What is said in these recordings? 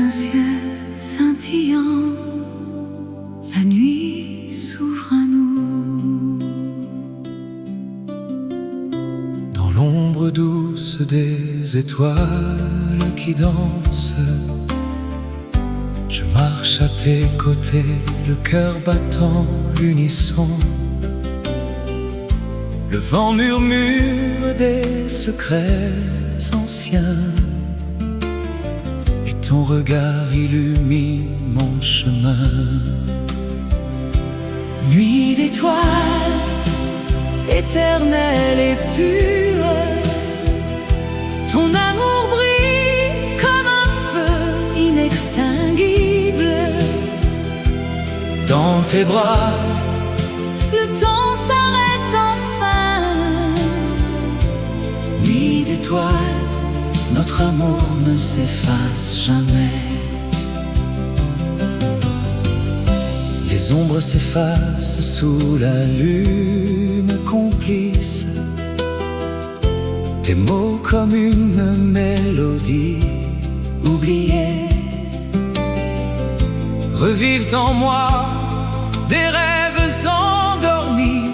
un ciel scintillant, la nuit s'ouvre à nous. Dans l'ombre douce des étoiles qui dansent, je marche à tes côtés, le cœur battant l'unisson. Le vent murmure des secrets anciens, et ton regard illumine mon chemin. Nuit d'étoiles, éternelle et pure, ton amour brille comme un feu inextinguible. Dans tes bras, le temps s'arrête enfin. nuit d'étoiles, notre amour ne s'efface jamais. Les ombres s'effacent sous la lune complice. Tes mots comme une mélodie oubliée revivent en moi des rêves endormis,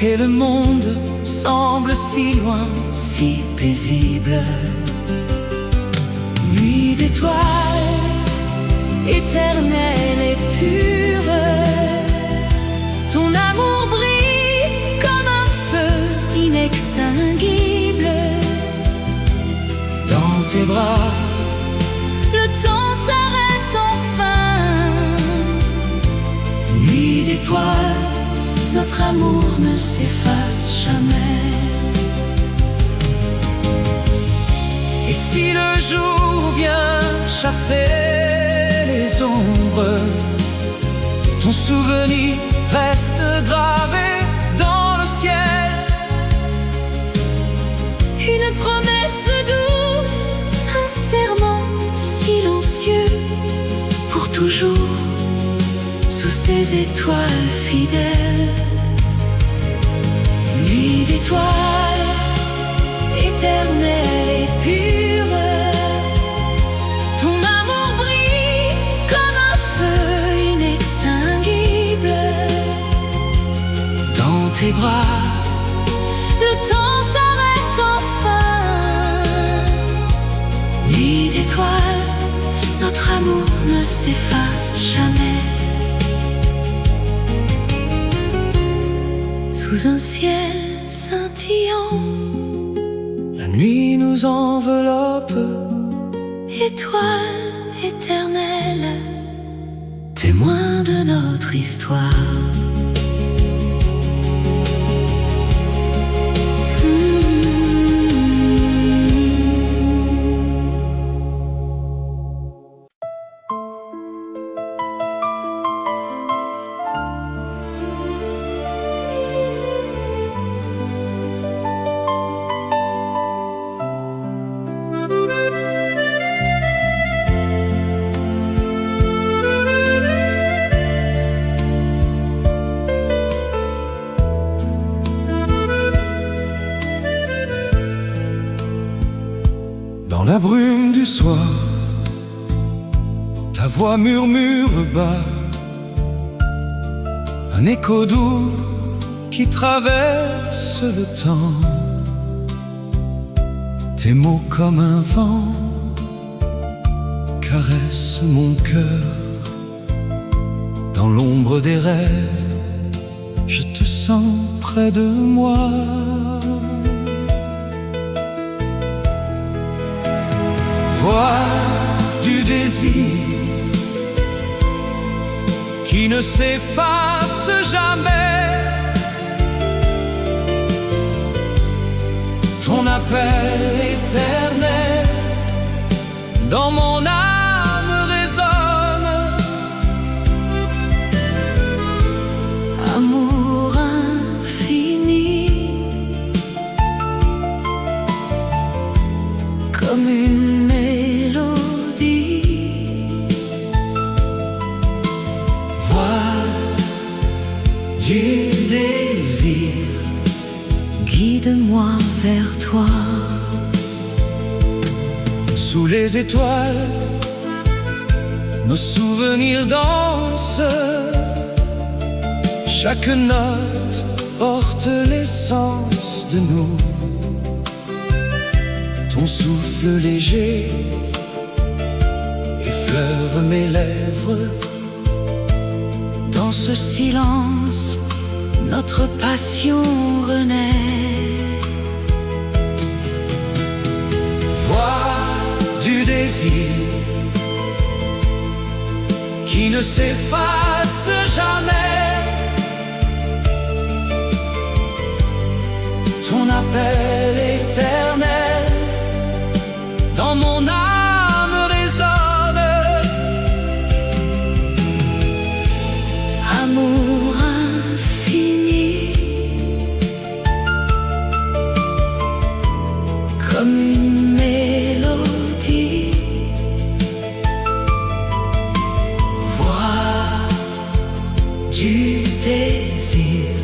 et le monde semble si loin, si paisible. Nuit d'étoiles, éternelle et pure, ton amour brille comme un feu inextinguible. Dans tes bras, le temps s'arrête enfin. nuit d'étoiles, Notre amour ne s'efface jamais. et si le jour vient chasser les ombres, ton souvenir reste gravé dans le ciel. Une promesse douce, un serment silencieux, pour toujours, sous ces étoiles fidèles. Nuit d'étoiles, éternelle et pure, ton amour brille comme un feu inextinguible. Dans tes bras, Le temps s'arrête enfin. Nuit d'étoiles, notre amour ne s'efface jamais. Sous un ciel scintillant, la nuit nous enveloppe, étoile éternelle, témoin de notre histoire. dans la brume du soir, ta voix murmure bas, un écho doux qui traverse le temps. Tes mots comme un vent caressent mon cœur. Dans l'ombre des rêves, je te sens près de moi. Voix du désir qui ne s'efface jamais. Ton appel éternel dans mon âme résonne. Amour infini, comme une mélodie. Voix du désir, guide-moi vers toi. sous les étoiles, nos souvenirs dansent. Chaque note porte l'essence de nous. Ton souffle léger effleure mes lèvres. Dans ce silence, notre passion renaît. Voix du désir qui ne s'efface jamais. Ton appel éternel dans mon âme résonne. Amour infini, comme une mélodie. Voix du désir,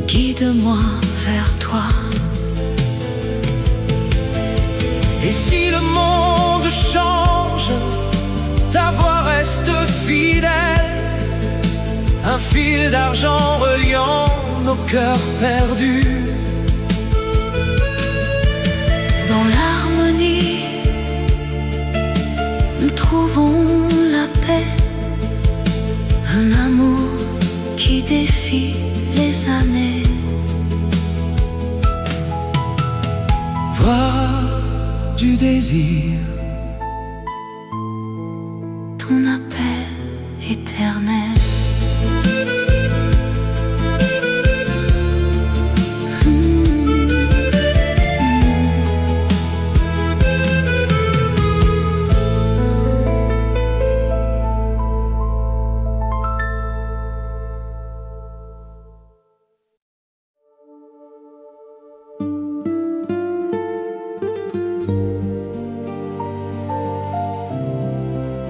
guide-moi vers toi. Et si le monde change, ta voix reste fidèle. Un fil d'argent reliant nos cœurs perdus. Dans l'harmonie, nous trouvons la paix. Un amour qui défie les années. Voix du désir, ton appel éternel.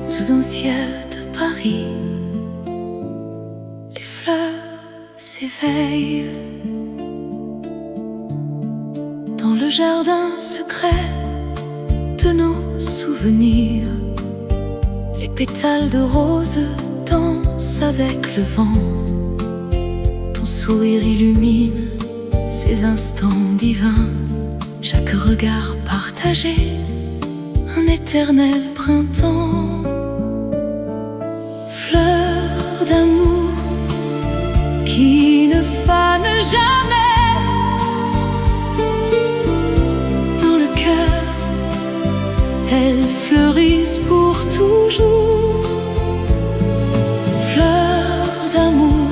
Sous un ciel de Paris, les fleurs s'éveillent. Dans le jardin secret de nos souvenirs, les pétales de rose dansent avec le vent. Ton sourire illumine ces instants divins. Chaque regard partagé, un éternel printemps. Fleur d'amour qui ne fane jamais. Dans le cœur, elles fleurissent pour toujours. Fleur d'amour,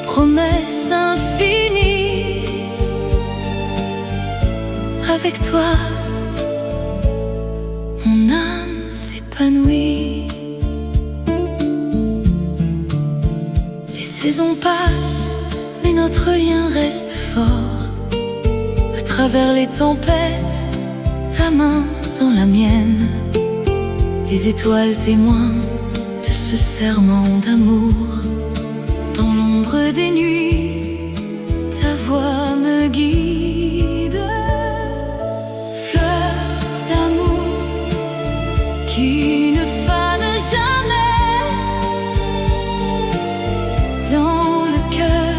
promesse infinie. Avec toi, mon âme s'épanouit. Les saisons passent, mais notre lien reste fort. À travers les tempêtes, ta main dans la mienne. Les étoiles témoins de ce serment d'amour. Dans l'ombre des nuits, ta voix me guide. Fleur d'amour qui ne fane jamais. Dans le cœur,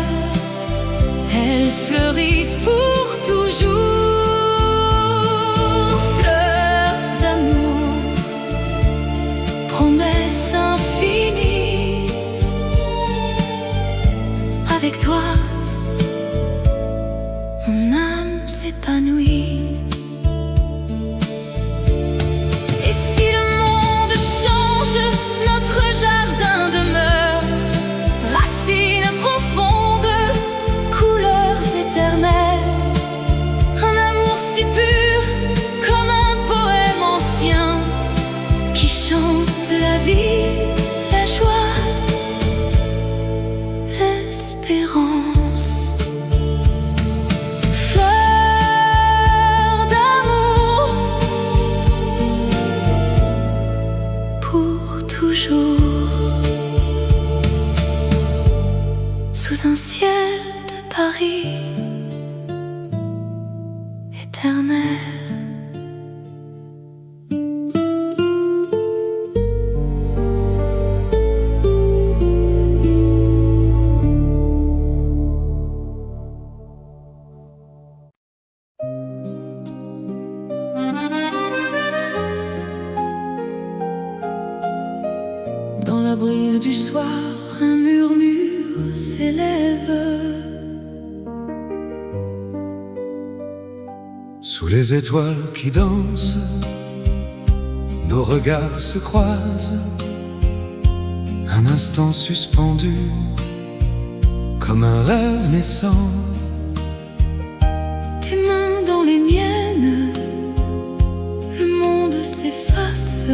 elles fleurissent pour toujours. Fleur d'amour, promesse infinie. Avec toi, mon âme s'épanouit. Et si le monde change, notre jardin demeure. Racines profondes, couleurs éternelles. Un amour si pur, comme un poème ancien, qui chante la vie, la joie, l'espérance. Fleur d'amour, pour toujours. Sous un ciel de Paris éternel. les étoiles qui dansent, nos regards se croisent, un instant suspendu, comme un rêve naissant. Tes mains dans les miennes, le monde s'efface,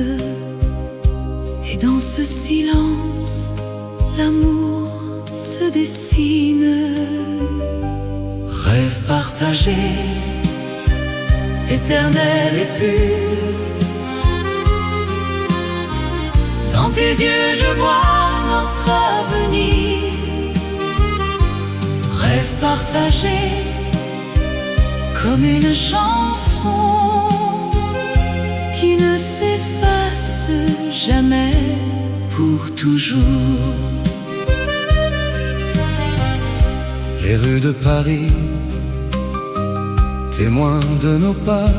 et dans ce silence, l'amour se dessine. Rêve partagé, éternel et pur, dans tes yeux je vois notre avenir. Rêve partagé, comme une chanson qui ne s'efface jamais, pour toujours. Les rues de Paris, témoins de nos pas,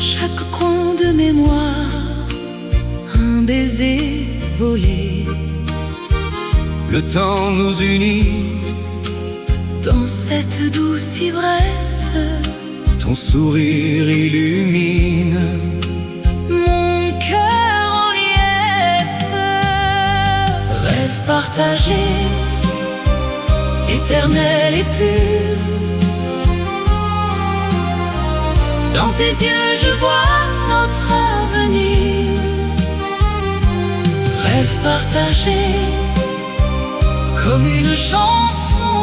chaque coin de mémoire, un baiser volé. Le temps nous unit, dans cette douce ivresse, ton sourire illumine mon cœur en liesse. Rêve partagé, éternel et pur, dans tes yeux je vois notre avenir. Rêve partagé, comme une chanson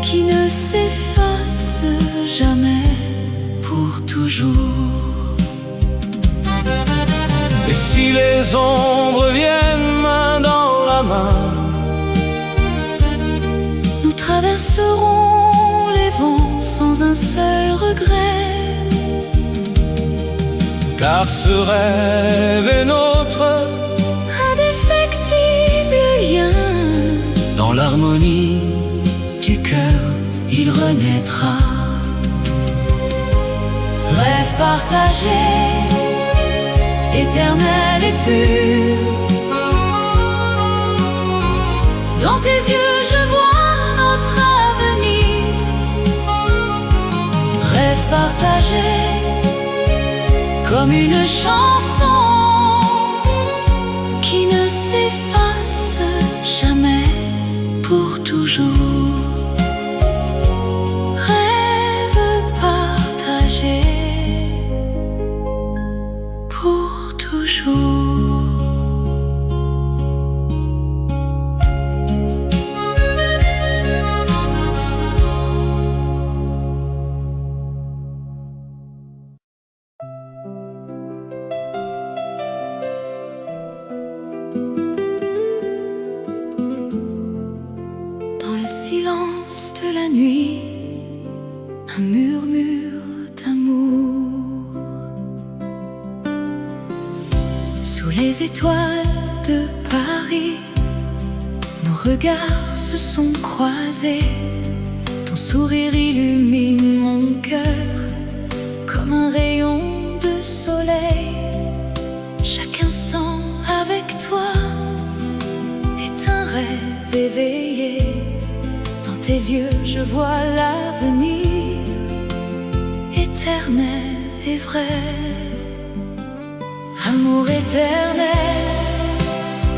qui ne s'efface jamais, pour toujours. Et si les ombres viennent main dans la main, nous traverserons les vents sans un seul regret. car ce rêve est notre Indéfectible lien, dans l'harmonie du cœur il renaîtra. rêve partagé, éternel et pur, dans tes yeux je vois notre avenir. Rêve partagé, comme une chanson qui ne s'efface jamais, pour toujours. Rêve partagé, pour toujours. Dans le silence de la nuit, un murmure d'amour. Sous les étoiles de Paris, nos regards se sont croisés. Ton sourire illumine mon cœur comme un rayon de soleil. Chaque instant avec toi est un rêve éveillé. Dans tes yeux je vois l'avenir, éternel et vrai. Amour éternel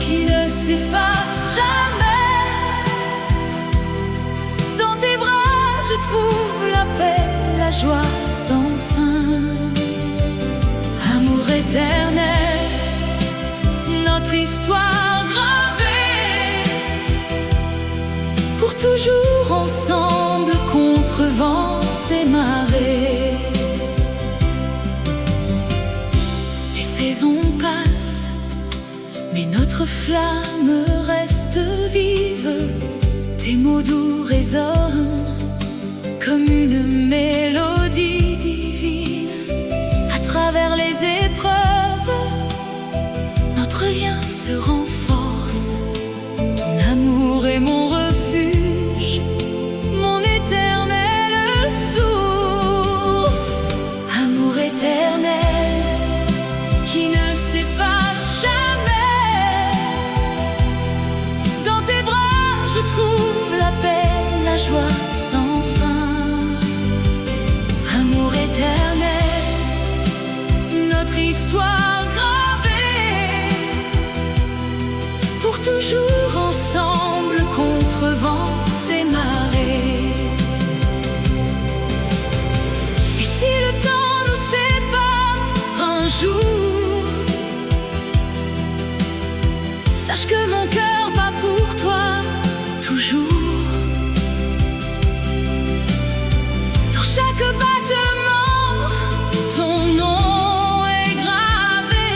qui ne s'efface jamais. Dans tes bras je trouve la paix, la joie sans fin. Amour éternel, notre histoire gravée, pour toujours ensemble contre vents et marées. Les saisons passent, mais notre flamme reste vive. Tes mots doux résonnent comme une mélodie divine. À travers les épreuves, notre lien se renforce. Ton amour est mon refuge, mon éternelle source. Amour éternel qui ne s'efface jamais. Dans tes bras je trouve la paix, la joie sans fin. histoire gravée, pour toujours ensemble contre vents et marées. Et si le temps nous sépare un jour, sache que mon cœur bat pour toi toujours. Dans chaque battement, ton nom est gravé.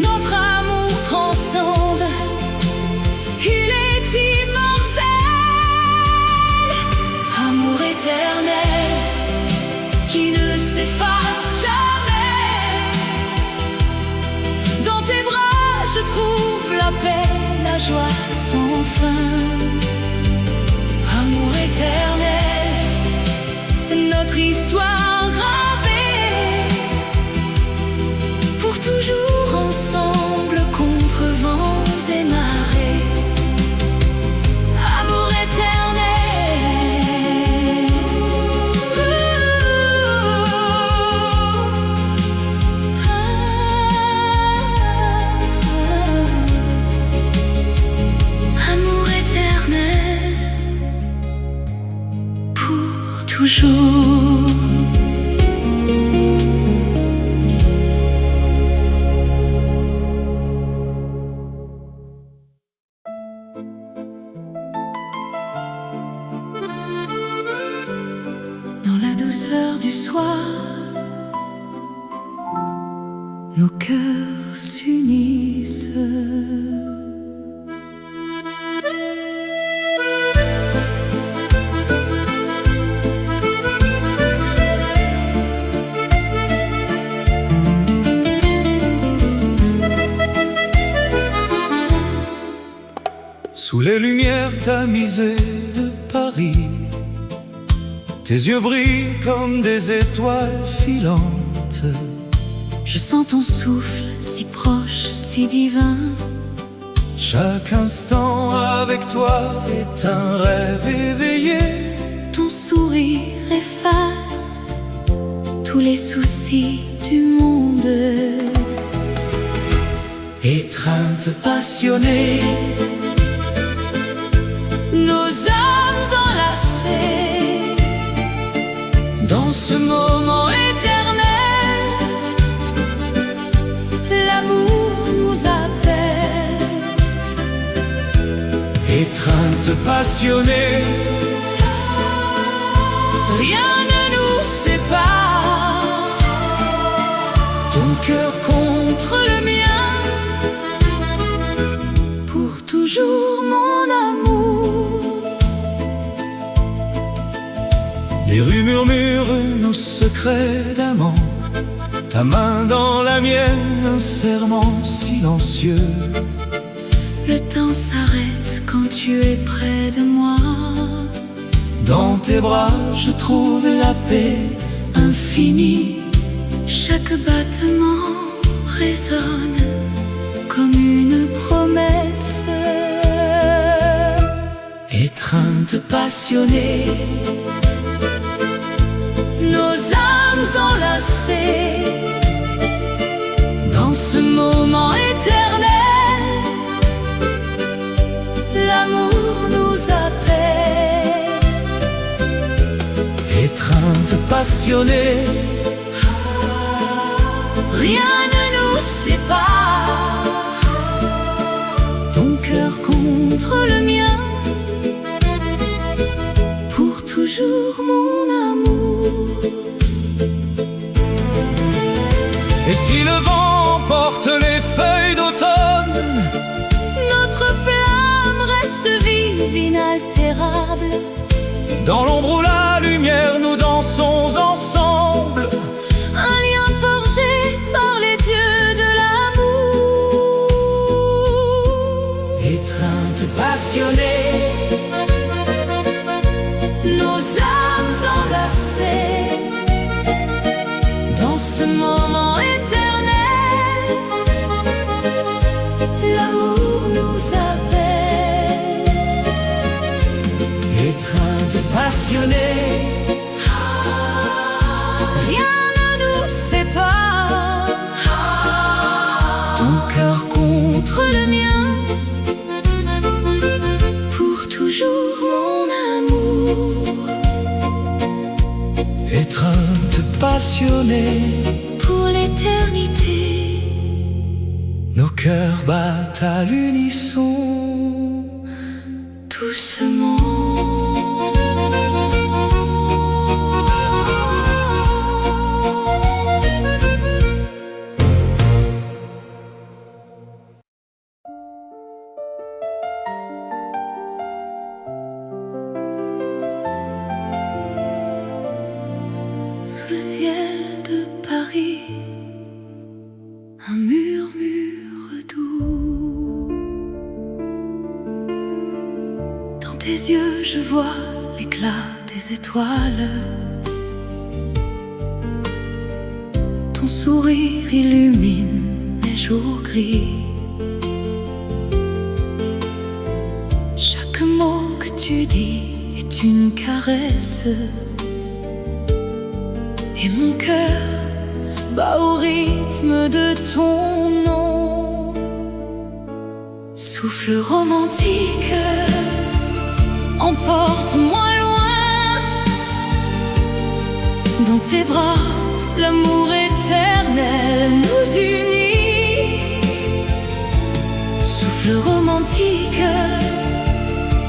Notre amour transcende, il est immortel. Amour éternel qui ne s'efface jamais. Dans tes bras je trouve la paix, la joie sans fin. Amour éternel, notre histoire gravée, pour toujours ensemble contre vents et marées. Amour éternel, amour éternel, pour toujours. Dans la douceur du soir, nos cœurs s'unissent. Sous les lumières tamisées de Paris, tes yeux brillent comme des étoiles filantes. Je sens ton souffle si proche, si divin. Chaque instant avec toi est un rêve éveillé. Ton sourire efface tous les soucis du monde. Étreinte passionnée, Nos âmes enlacées, dans ce moment éternel, l'amour nous appelle. étreinte passionnée, Rien ne nous sépare, ton cœur contre le mien, pour toujours mon amour. Les rues murmurent nos secrets d'amant. Ta main dans la mienne, un serment silencieux. Le temps s'arrête quand tu es près de moi. Dans tes bras, je trouve la paix infinie. Chaque battement résonne comme une promesse. Étreinte passionnée, Nos âmes enlacées, dans ce moment éternel, l'amour nous appelle. étreinte passionnée, Rien ne nous sépare, ton cœur contre le mien, pour toujours mon amour. Et si le vent porte les feuilles d'automne, Notre flamme reste vive, inaltérable. dans l'ombre ou la lumière, nous dansons ensemble. Un lien forgé par les dieux de l'amour. Étreinte passionnée, Nos âmes enlacées, dans ce moment éternel, l'amour nous appelle. étreinte passionnée, Rien ne nous sépare, passionnés. Pour l'éternité, Nos cœurs battent à l'unisson. doucement. Sous le ciel de Paris, un murmure doux. Dans tes yeux, je vois l'éclat des étoiles. Ton sourire illumine les jours gris. Chaque mot que tu dis est une caresse. Et mon cœur bat au rythme de ton nom. Souffle romantique, emporte-moi loin. Dans tes bras, l'amour éternel nous unit. Souffle romantique,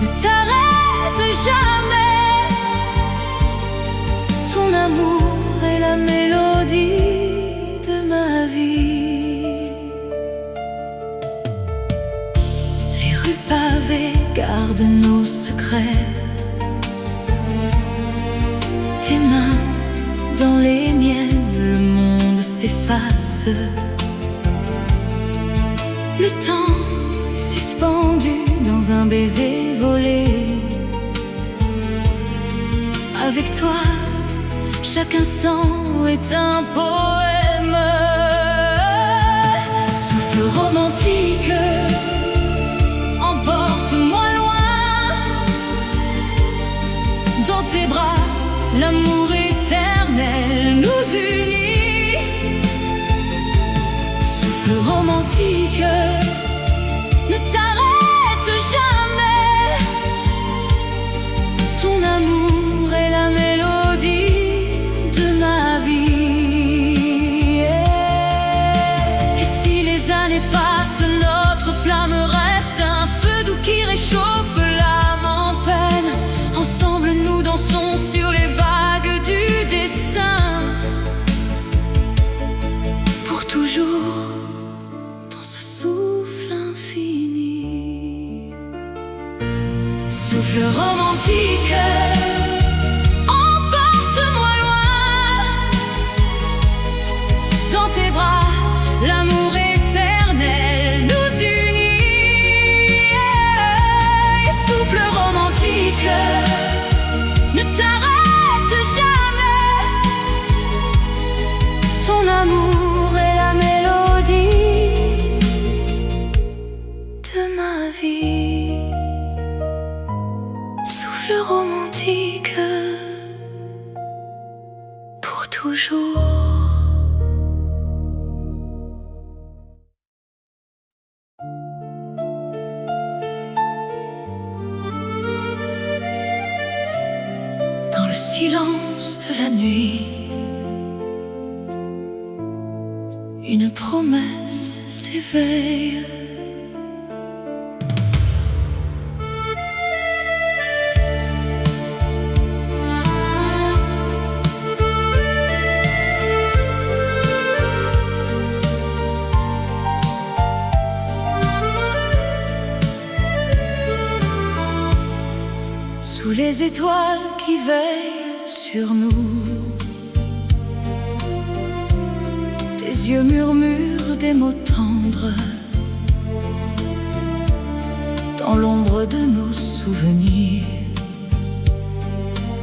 ne t'arrête jamais. Ton amour est la mélodie de ma vie. Les rues pavées gardent nos secrets. Tes mains dans les miennes, le monde s'efface. Le temps suspendu dans un baiser volé. Avec toi, chaque instant est un poème. Souffle romantique, emporte-moi loin. Dans tes bras, l'amour éternel nous unit. Souffle romantique, ne t'arrête jamais. Ton amour est la mélodie de ma vie. Et si les années passent, notre flamme reste un feu doux qui réchauffe l'âme en peine. Ensemble nous dansons sur les vagues du destin. Pour toujours, dans ce souffle infini. Souffle romantique, l'amour éternel nous unit. Souffle romantique, ne t'arrête jamais. Ton amour est la mélodie de ma vie. Souffle romantique, pour toujours. Le silence de la nuit, une promesse s'éveille. Sous les étoiles qui veillent sur nous, tes yeux murmurent des mots tendres. Dans l'ombre de nos souvenirs,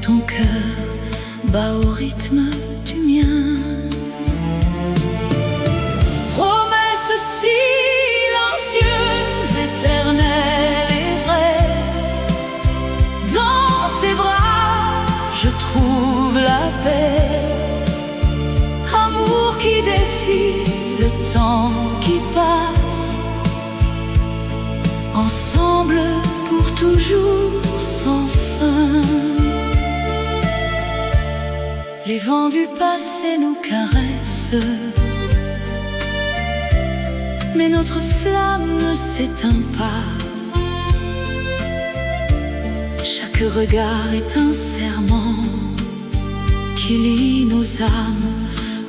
ton cœur bat au rythme du mien. Promesse silencieuse, éternelle et vraie. Dans tes bras, je trouve la paix. Amour qui défie le temps qui passe. Ensemble pour toujours sans fin. Les vents du passé nous caressent, mais notre flamme ne s'éteint pas. Chaque regard est un serment qui lie nos âmes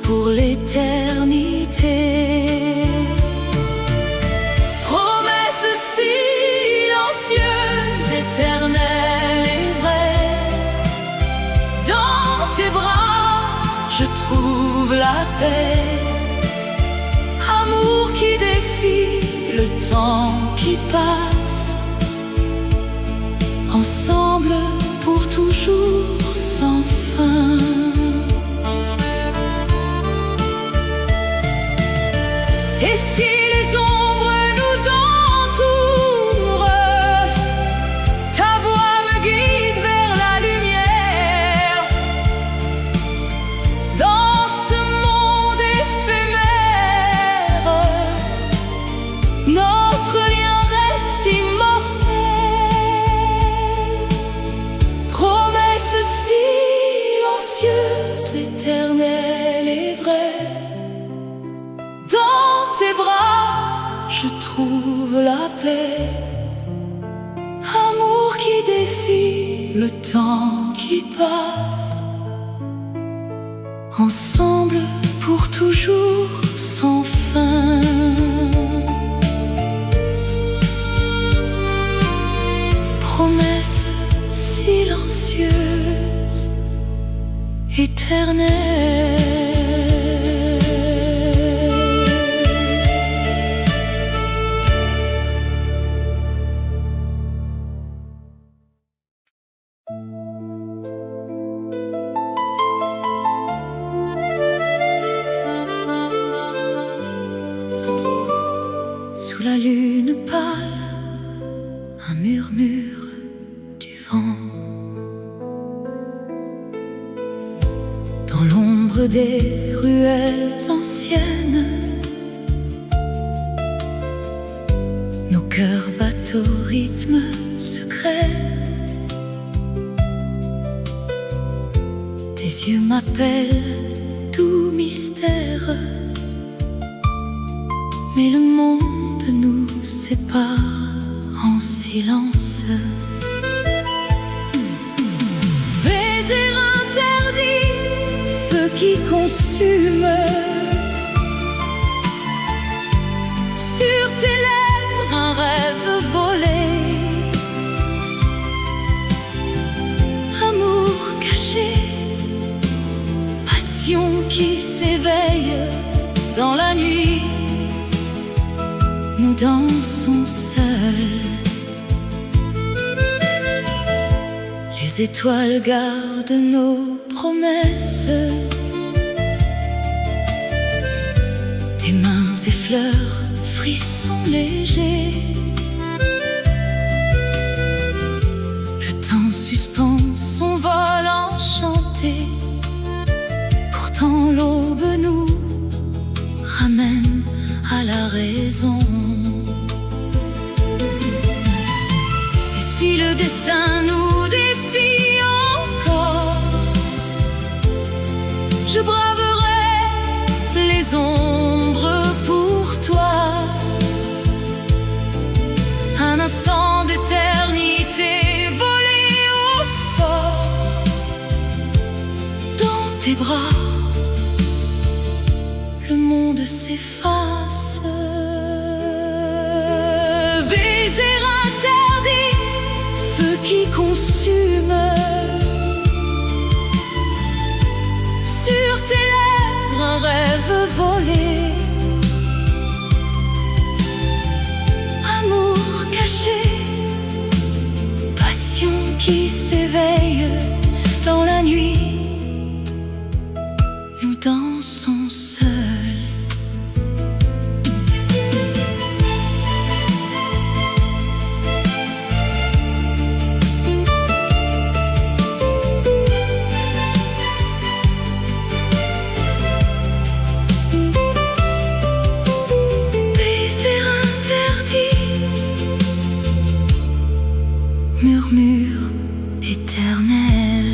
pour l'éternité. Promesse silencieuse, éternelle et vraie, dans tes bras je trouve la paix. Amour qui défie le temps qui passe, ensemble pour toujours sans fin. Et si les ombres nous entourent, ta voix me guide vers la lumière. Dans ce monde éphémère, notre lien reste immortel. Promesse silencieuse, éternelle et vraie, dans tes bras je trouve la paix. Amour qui défie le temps qui passe, ensemble pour toujours sans fin. Promesse silencieuse, éternelle. Sous la lune pâle, un murmure du vent. Dans l'ombre des ruelles anciennes, nos cœurs battent au rythme secret. Tes yeux m'appellent, tout mystère, mais le monde nous sépare en silence. Baiser interdit, feu qui consume. Sur tes lèvres un rêve volé. Amour caché, passion qui s'éveille dans la nuit. Nous dansons seuls. Les étoiles gardent nos promesses. Tes mains effleurent, frissons légers. Le temps suspend son vol enchanté. Pourtant l'aube nous ramène à la raison. Et si le destin nous défie encore, je braverai les ombres pour toi. Un instant d'éternité volé au sort. Dans tes bras le monde s'efface. Baiser interdit, feu qui consume. Sur tes lèvres un rêve volé. Amour caché, passion qui s'éveille dans la nuit. Nous dansons seuls. Baiser interdit, murmure éternel.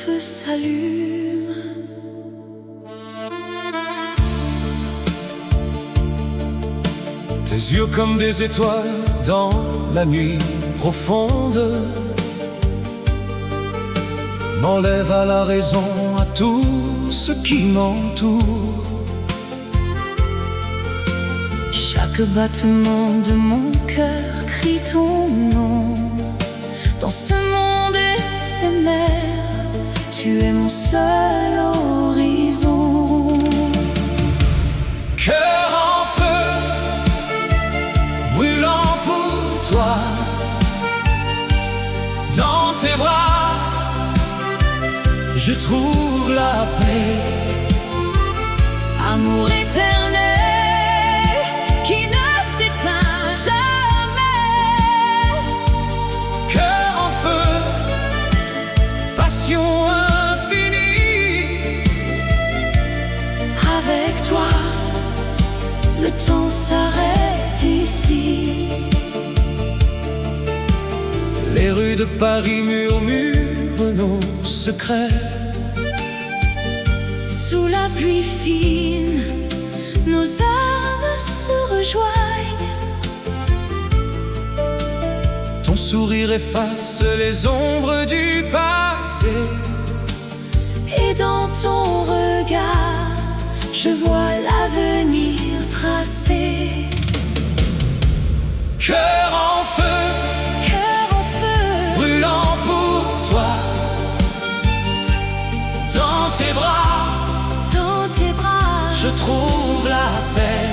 feu s'allume. Tes yeux comme des étoiles dans la nuit profonde m'enlèvent à la raison, à tout ce qui m'entoure. Chaque battement de mon cœur crie ton nom. Dans ce monde éphémère, tu es mon seul horizon. Cœur en feu, brûlant pour toi, dans tes bras, je trouve la paix. Amour éternel qui ne s'éteint jamais. Cœur en feu, passion infinie. Avec toi, le temps s'arrête ici. Les rues de Paris murmurent nos secrets. Sous la pluie fine, nos âmes se rejoignent. Ton sourire efface les ombres du passé. Et dans ton regard, je vois l'avenir tracé. Cœur en feu, Cœur en feu, brûlant pour toi, dans tes bras, dans tes bras, je trouve la paix.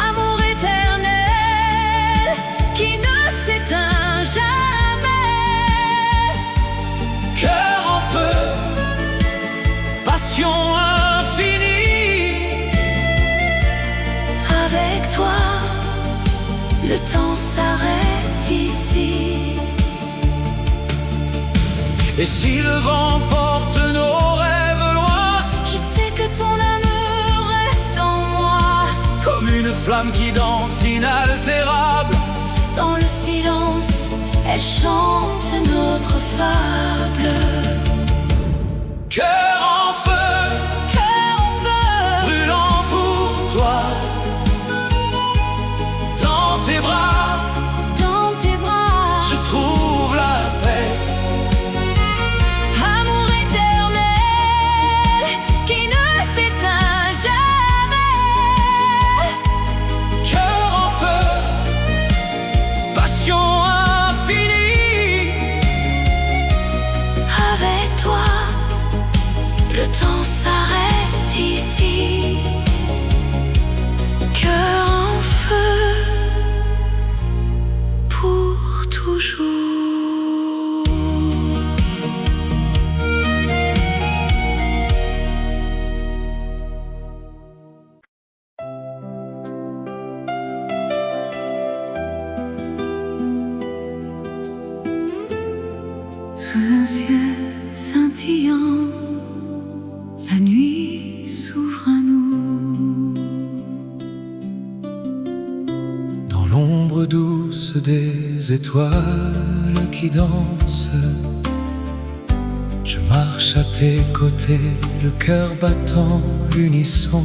amour éternel qui ne s'éteint jamais. Cœur en feu, passion infinie. Avec toi, le temps s'arrête ici. Et si le vent porte nos rêves loin, Je sais que ton amour reste en moi. comme une flamme qui danse inaltérable. Dans le silence, elle chante notre fable. Cœur en feu, Cœur en feu, brûlant pour toi, dans tes bras, dans tes bras, je trouve la paix. amour éternel qui ne s'éteint jamais. Cœur en feu, passion infinie. Avec toi, le temps s'arrête ici. Cœur en feu, pour toujours. Sous un ciel scintillant, la nuit s'ouvre à nous. Dans l'ombre douce des étoiles qui dansent, je marche à tes côtés, le cœur battant l'unisson.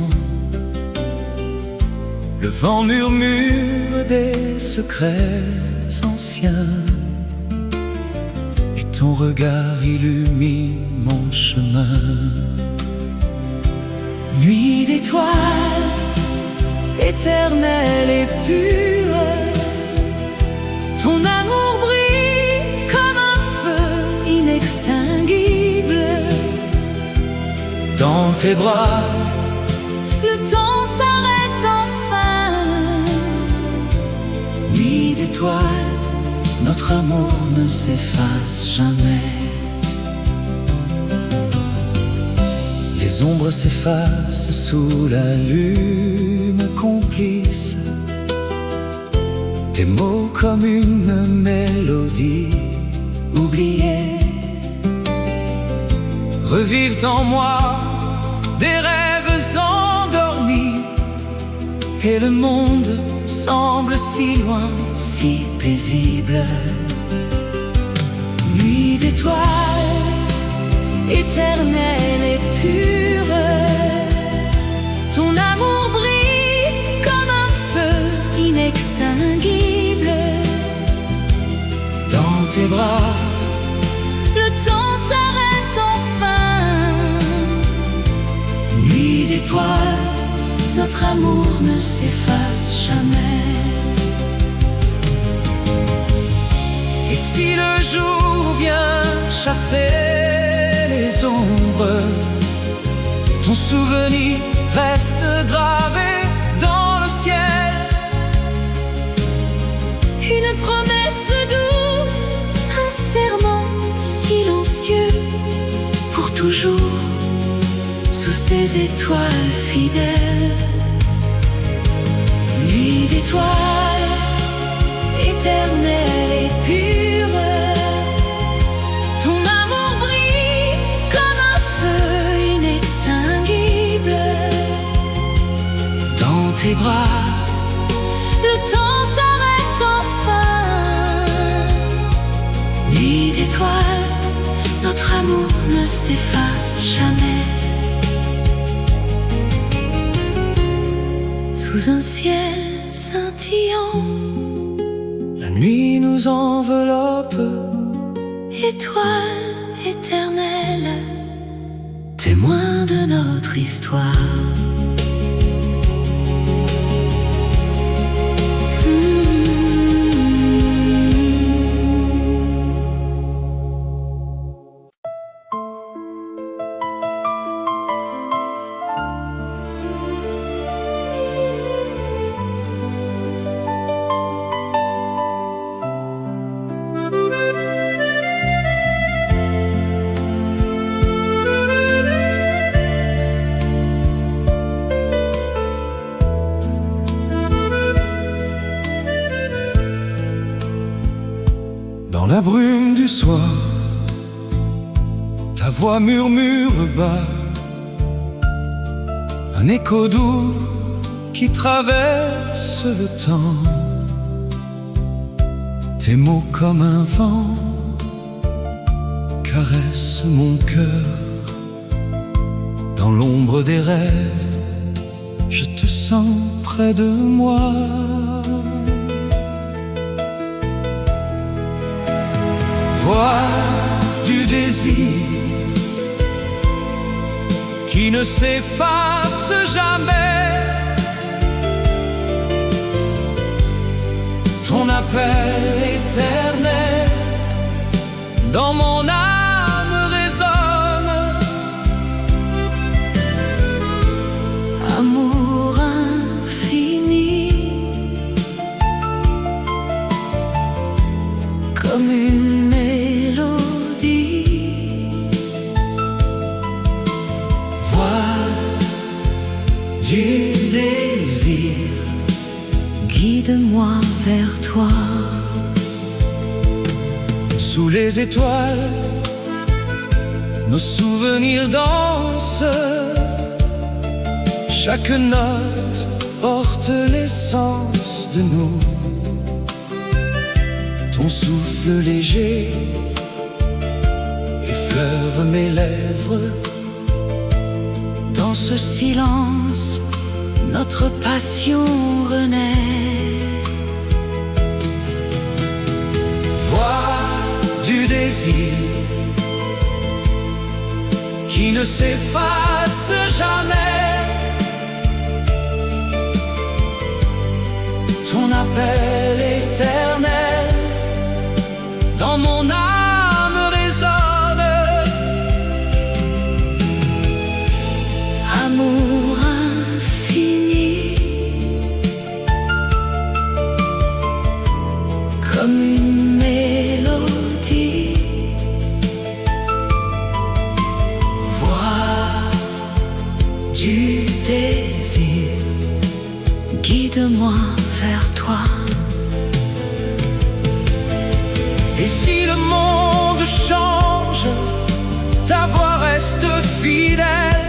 Le vent murmure des secrets anciens, et ton regard illumine mon chemin. Nuit d'étoiles, éternelle et pure, ton amour brille comme un feu inextinguible. Dans tes bras, Le temps s'arrête enfin. nuit d'étoiles, notre amour ne s'efface jamais. Les ombres s'effacent sous la lune complice. Tes mots comme une mélodie oubliée revivent en moi des rêves endormis. Et le monde semble si loin, si paisible. Nuit d'étoiles, éternelle et pure. Ton amour brille comme un feu inextinguible. Dans tes bras, le temps s'arrête enfin. nuit d'étoiles, Notre amour ne s'efface jamais. et si le jour vient chasser les ombres, ton souvenir reste gravé dans le ciel. Une promesse douce, un serment silencieux, pour toujours, sous ces étoiles fidèles. Nuit d'étoiles, éternelle et pure. Ton amour brille comme un feu inextinguible. Dans tes bras, Le temps s'arrête enfin. Nuit d'étoiles, notre amour ne s'efface jamais. Sous un ciel scintillant, la nuit nous enveloppe, étoile éternelle, témoin de notre histoire. dans la brume du soir, ta voix murmure bas, un écho doux qui traverse le temps. Tes mots comme un vent caressent mon cœur. Dans l'ombre des rêves, je te sens près de moi. Voix du désir qui ne s'efface jamais. Ton appel éternel dans mon âme résonne. Amour infini, comme une mélodie. Voix du désir, guide-moi vers toi. sous les étoiles, nos souvenirs dansent. Chaque note porte l'essence de nous. Ton souffle léger effleure mes lèvres. Dans ce silence, notre passion renaît. Voix du désir qui ne s'efface jamais. Ton appel éternel dans mon âme résonne. Amour infini, comme une mélodie. Voix Du désir, guide-moi vers toi. Et si le monde change, ta voix reste fidèle.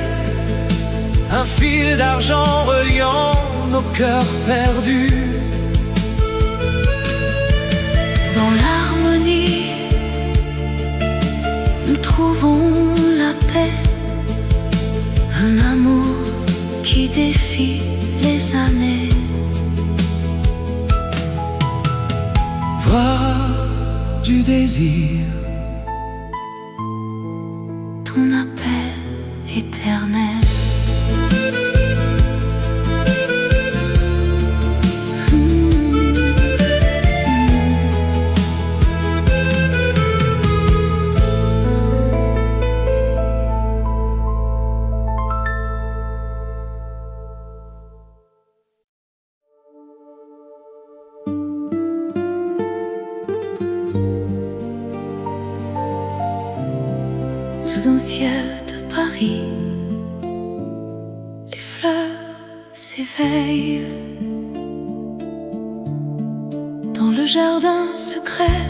Un fil d'argent reliant nos cœurs perdus. Dans l'harmonie, nous trouvons la la paix, un amour qui défie les années. Voix du désir, ton appel éternel. Sous un ciel de Paris, les fleurs s'éveillent. Dans le jardin secret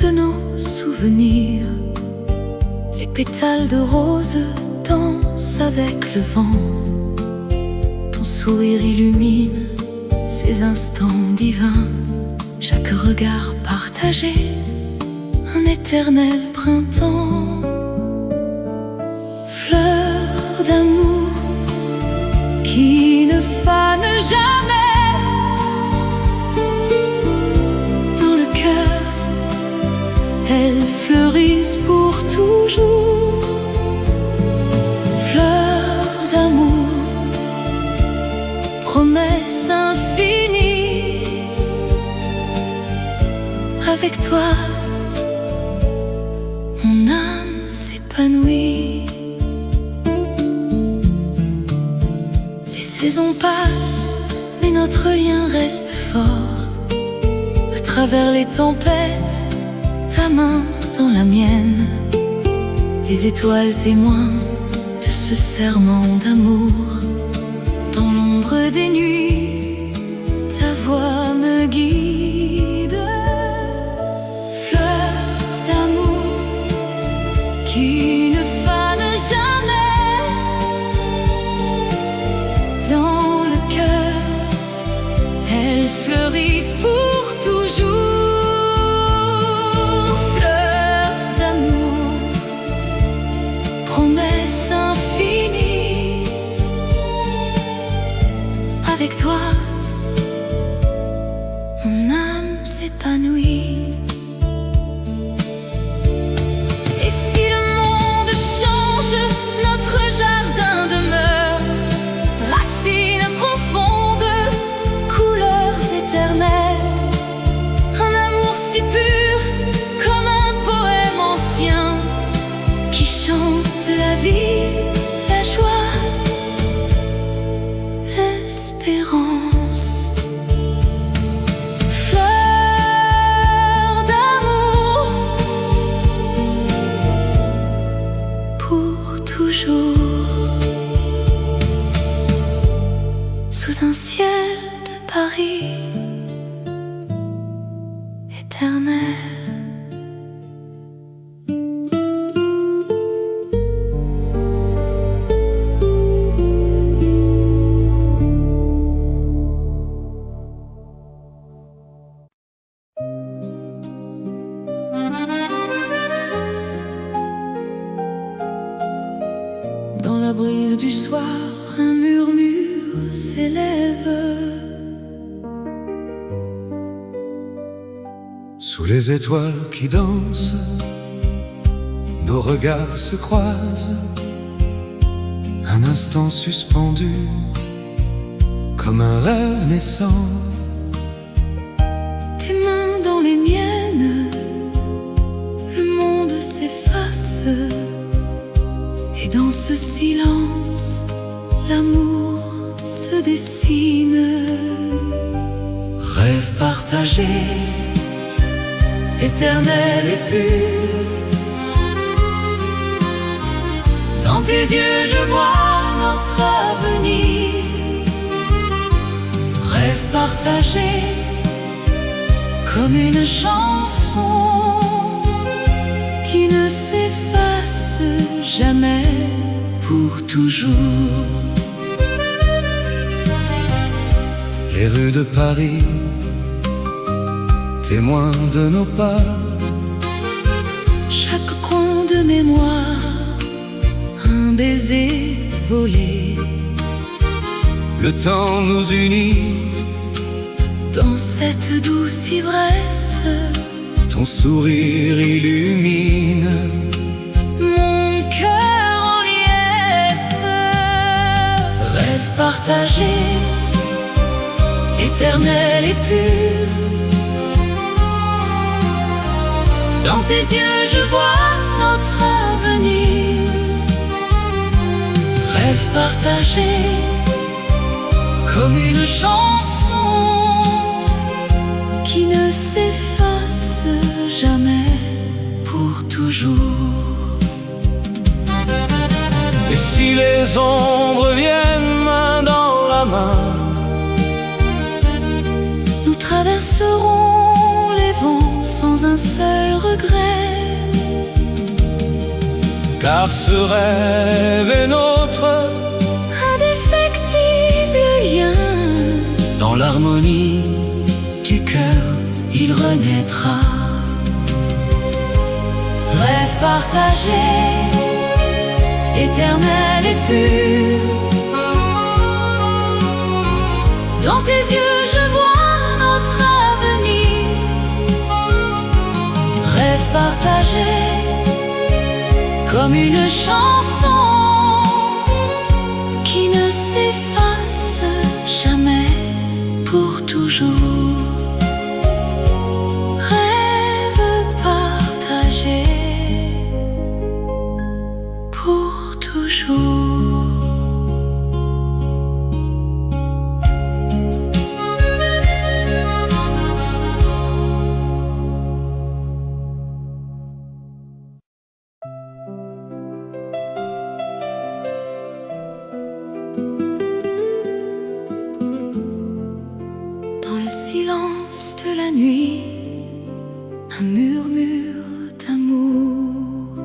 de nos souvenirs, les pétales de rose dansent avec le vent. Ton sourire illumine ces instants divins. Chaque regard partagé, un éternel printemps. Fleur d'amour qui ne fane jamais. Dans le cœur, elles fleurissent pour toujours. Fleur d'amour, promesse infinie. Avec toi, mon âme s'épanouit. Les saisons passent, mais notre lien reste fort. À travers les tempêtes, ta main dans la mienne. Les étoiles témoins de ce serment d'amour. Dans l'ombre des nuits, ta voix me guide. Fleur d'amour qui ne fane jamais. Dans le cœur, elles fleurissent pour toujours. Fleur d'amour, promesse infinie. Avec toi, mon âme s'épanouit. Et si le monde change, notre jardin demeure. Racines profondes, couleurs éternelles. Un amour si pur, comme un poème ancien, qui chante la vie, la joie, l'espérance. Fleur d'amour, pour toujours. Sous un ciel de Paris éternel. Dans la brise du soir, un murmure s'élève. sous les étoiles qui dansent, nos regards se croisent, un instant suspendu, comme un rêve naissant. Tes mains dans les miennes, le monde s'efface. Et dans ce silence, l'amour se dessine. Rêve partagé, éternel et pur. Dans tes yeux je vois notre avenir. Rêve partagé, comme une chanson qui ne s'efface jamais, pour toujours. Les rues de Paris, témoins de nos pas. Chaque coin de mémoire, d'un baiser volé. Le temps nous unit dans cette douce ivresse. Ton sourire illumine mon cœur en liesse. Rêve partagé, éternel et pur. Dans tes yeux je vois notre avenir. Rêve partagé, comme une chanson qui ne s'efface jamais, pour toujours. Et si les ombres viennent main dans la main, nous traverserons les vents sans un seul regret. car ce rêve est notre Indéfectible lien. dans l'harmonie Du cœur il renaîtra. Rêve partagé, éternel et pur. Dans tes yeux je vois notre avenir. Rêve partagé, comme une chanson qui ne s'efface jamais, pour toujours. Rêve partagé, pour toujours. Dans le silence de la nuit, un murmure d'amour.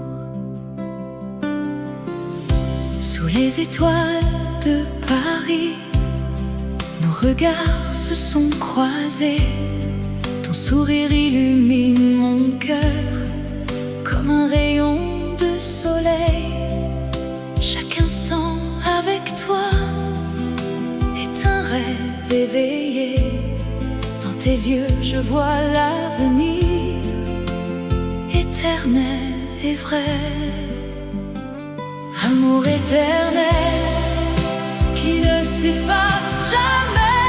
Sous les étoiles de Paris, nos regards se sont croisés. Ton sourire illumine mon cœur comme un rayon de soleil. Chaque instant avec toi est un rêve éveillé. Dans tes yeux je vois l'avenir, éternel et vrai. Amour éternel qui ne s'efface jamais.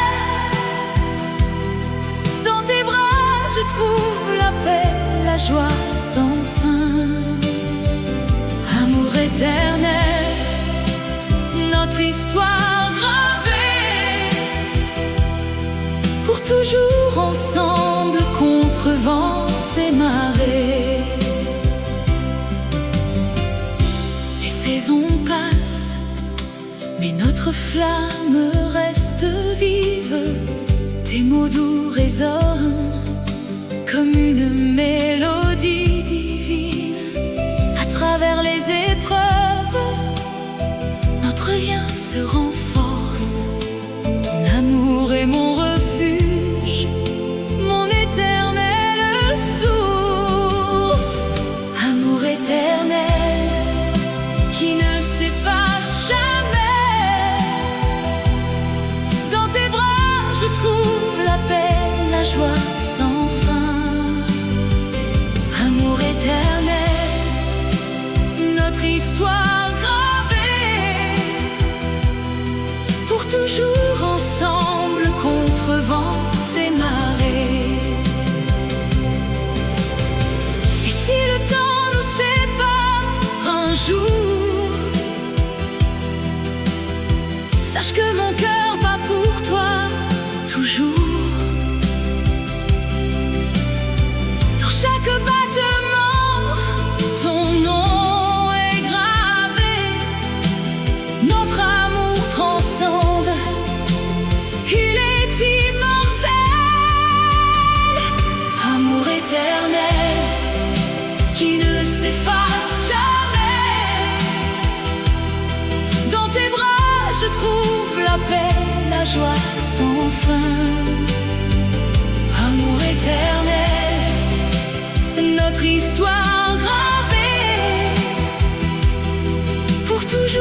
Dans tes bras je trouve la paix, la joie sans fin. Amour éternel, notre histoire gravée, pour toujours ensemble contre vents et marées. Les saisons passent, mais notre flamme reste vive. Tes mots doux résonnent comme une mélodie divine. À travers les épreuves, notre lien se renforce. Ton amour est mon refuge, mon éternelle source. Amour éternel qui ne s'efface jamais. Dans tes bras je trouve la paix, la joie sans fin. Amour éternel, notre histoire gravée, pour toujours ensemble contre vents et marées. Et si le temps nous sépare un jour, sache que mon cœur bat pour toi toujours. Dans chaque battement, ton nom est gravé. Notre amour transcende, il est immortel. Amour éternel qui ne s'efface jamais. Dans tes bras je trouve la paix, la joie sans fin. Amour éternel, notre histoire gravée, pour toujours.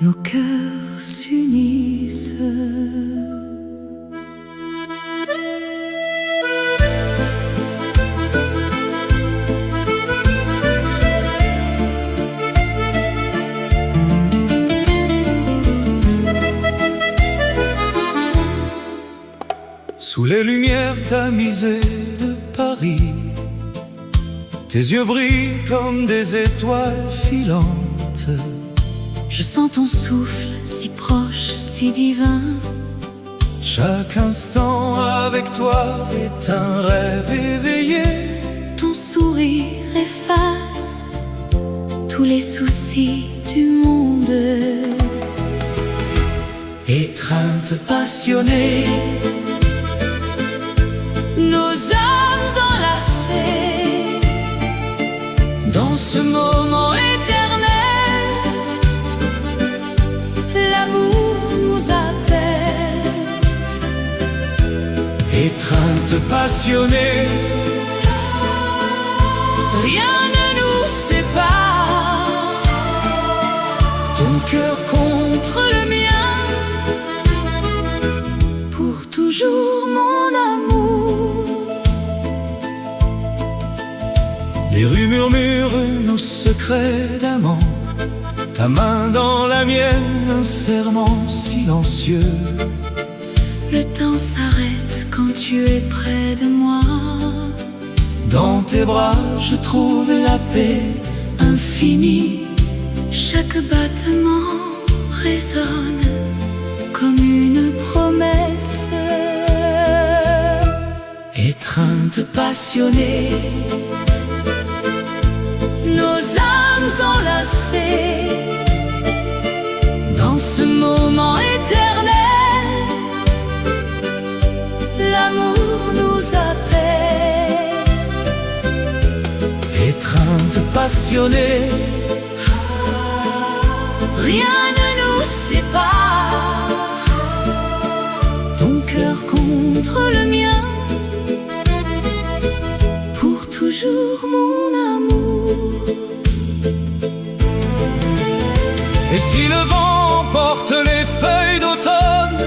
nos cœurs s'unissent. Sous les lumières tamisées de Paris, tes yeux brillent comme des étoiles filantes. Je sens ton souffle si proche, si divin. Chaque instant avec toi est un rêve éveillé. Ton sourire efface tous les soucis du monde. Étreinte passionnée, nos âmes enlacées dans ce moment éternel. L'amour nous appelle. étreinte passionnée, Rien ne nous sépare. ton cœur Contre le mien, pour toujours mon amour. Les rues murmurent nos secrets d'amant. Ta main dans la mienne, un serment silencieux. Le temps s'arrête quand tu es près de moi. Dans tes bras, je trouve la paix infinie. Chaque battement résonne comme une promesse. Étreinte passionnée, Nos âmes enlacées dans ce moment éternel. L'amour nous appelle. étreinte passionnée, Rien ne nous sépare. Ton cœur contre le mien, pour toujours mon amour. et si le vent porte les feuilles d'automne,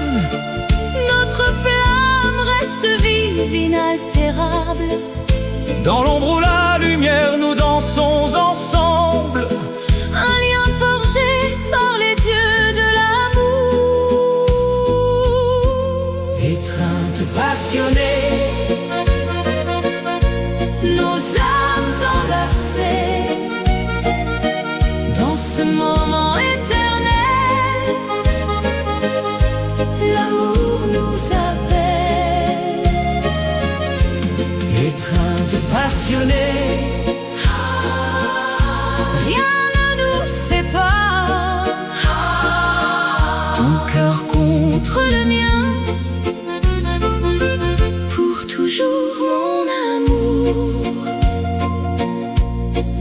Notre flamme reste vive, inaltérable. dans l'ombre ou la lumière, nous dansons ensemble. Un lien forgé par les dieux de l'amour. Étreinte passionnée, Nos âmes enlacées dans ce moment éternel. L'amour nous appelle. étreinte passionnée, Rien ne nous sépare. ton cœur Contre le mien, pour toujours mon amour.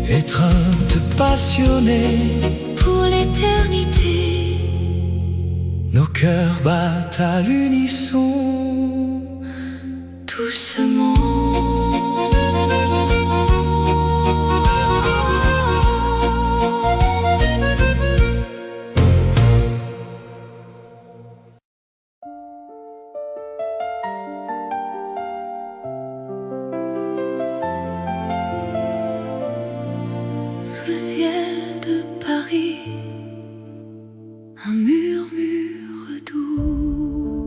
étreinte passionnée, Pour l'éternité, nos cœurs battent à l'unisson. doucement. Sous le ciel de Paris, un murmure doux.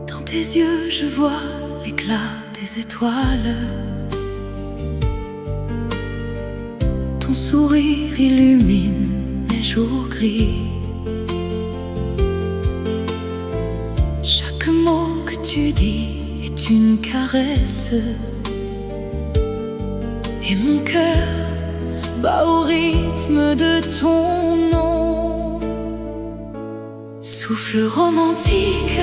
Dans tes yeux, je vois l'éclat des étoiles. Ton sourire illumine les jours gris. Chaque mot que tu dis est une caresse. Et mon cœur bat au rythme de ton nom. Souffle romantique,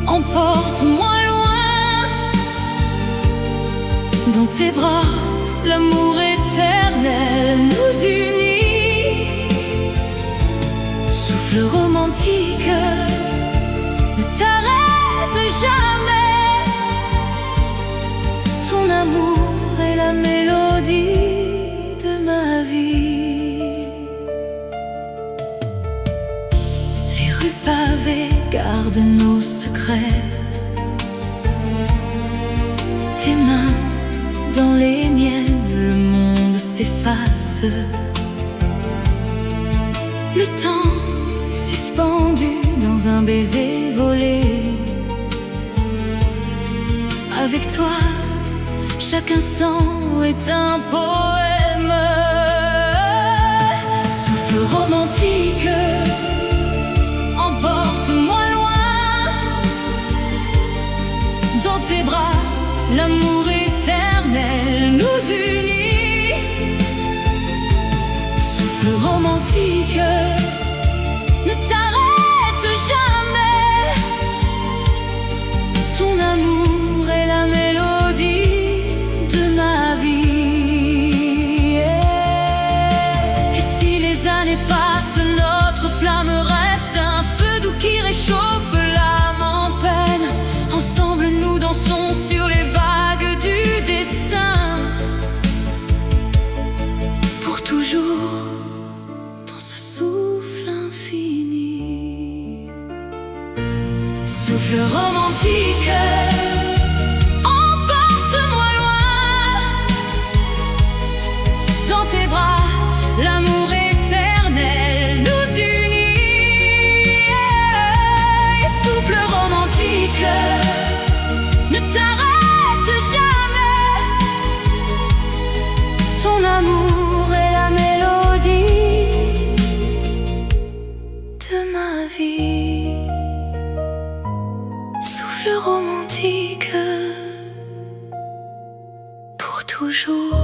emporte-moi loin. Dans tes bras, l'amour éternel nous unit. Souffle romantique, ne t'arrête jamais. Ton amour est la mélodie de ma vie. garde nos secrets. Tes mains dans les miennes, le monde s'efface. Le temps suspendu dans un baiser volé. Avec toi, chaque instant est un poème. Souffle romantique, emporte-moi loin. Dans tes bras, l'amour éternel nous unit. Souffle romantique, ne t'arrête jamais. Ton amour est la mélodie de ma vie. Et si les années passent, notre flamme reste un feu doux qui réchauffe l'âme en peine. Ensemble nous dansons sur les vagues du destin. Pour toujours dans ce souffle infini. Souffle romantique, emporte-moi loin. Dans tes bras, l'amour éternel nous unit. Souffle romantique, ne t'arrête jamais. Ton amour est la mélodie de ma vie. Souffle romantique, pour toujours.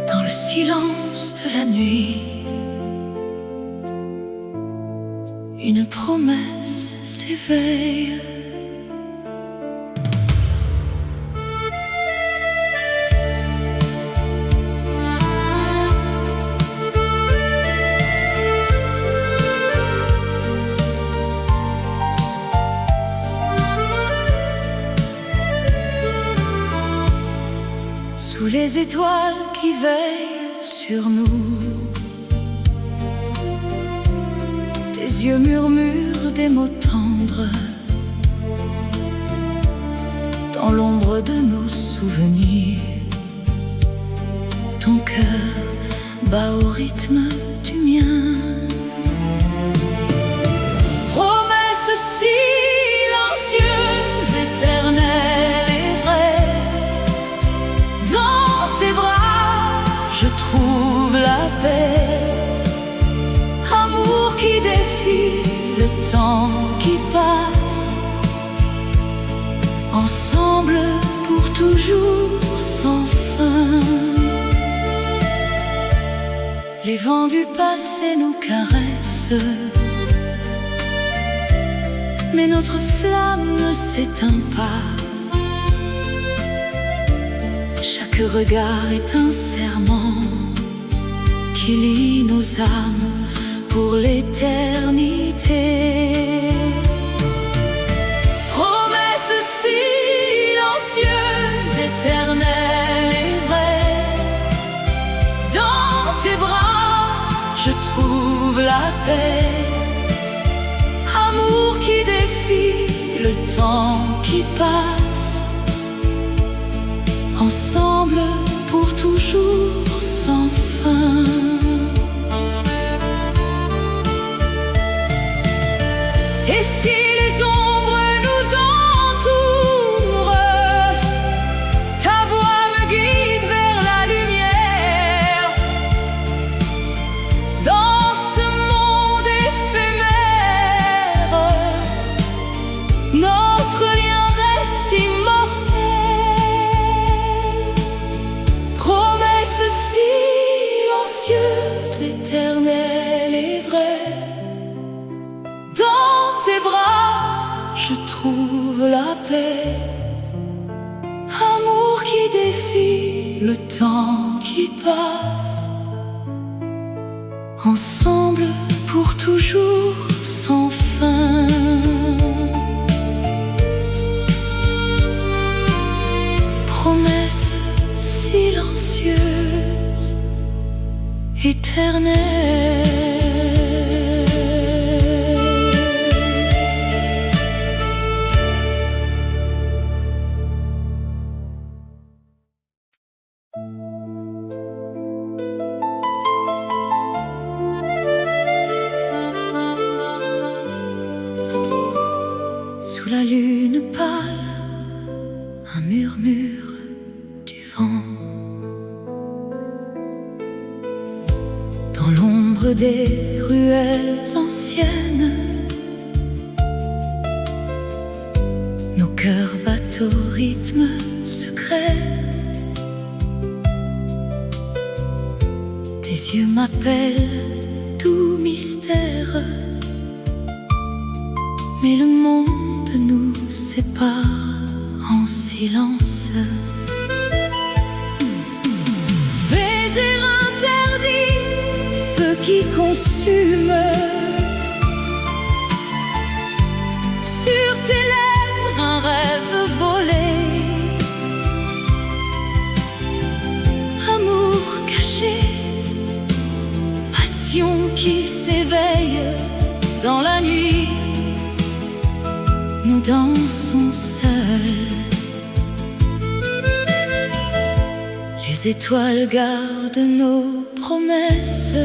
Dans le silence de la nuit, une promesse s'éveille. Sous les étoiles qui veillent sur nous, tes yeux murmurent des mots tendres. Dans l'ombre de nos souvenirs, ton cœur bat au rythme du mien. Promesse silencieuse, éternelle et vraie. Dans tes bras, je trouve la paix. Amour qui défie le temps qui passe. Ensemble pour toujours sans fin. Les vents du passé nous caressent, mais notre flamme ne s'éteint pas. Chaque regard est un serment qui lie nos âmes pour l'éternité. Promesse silencieuse, éternelle et vraie. Dans tes bras, je trouve la paix. Amour qui défie le temps qui passe. Ensemble pour toujours sans fin. Et si les ombres nous entourent, ta voix me guide vers la lumière. Dans ce monde éphémère, notre lien reste immortel. Promesse silencieuse, éternelle et vraie. Dans tes bras, je trouve la paix. Amour qui défie le temps qui passe. Ensemble pour toujours sans fin. Sous la lune pâle, un murmure du vent. Dans l'ombre des ruelles anciennes, nos cœurs battent au rythme secret. Tes yeux m'appellent, tout mystère, mais le monde nous sépare en silence. Baiser interdit, feu qui consume. Sur tes lèvres, un rêve volé. Amour caché, passion qui s'éveille dans la nuit. Nous dansons seuls. Les étoiles gardent nos promesses.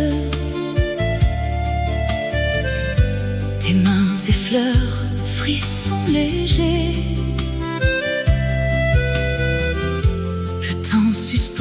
Tes mains effleurent, frissons légers. Le temps suspend.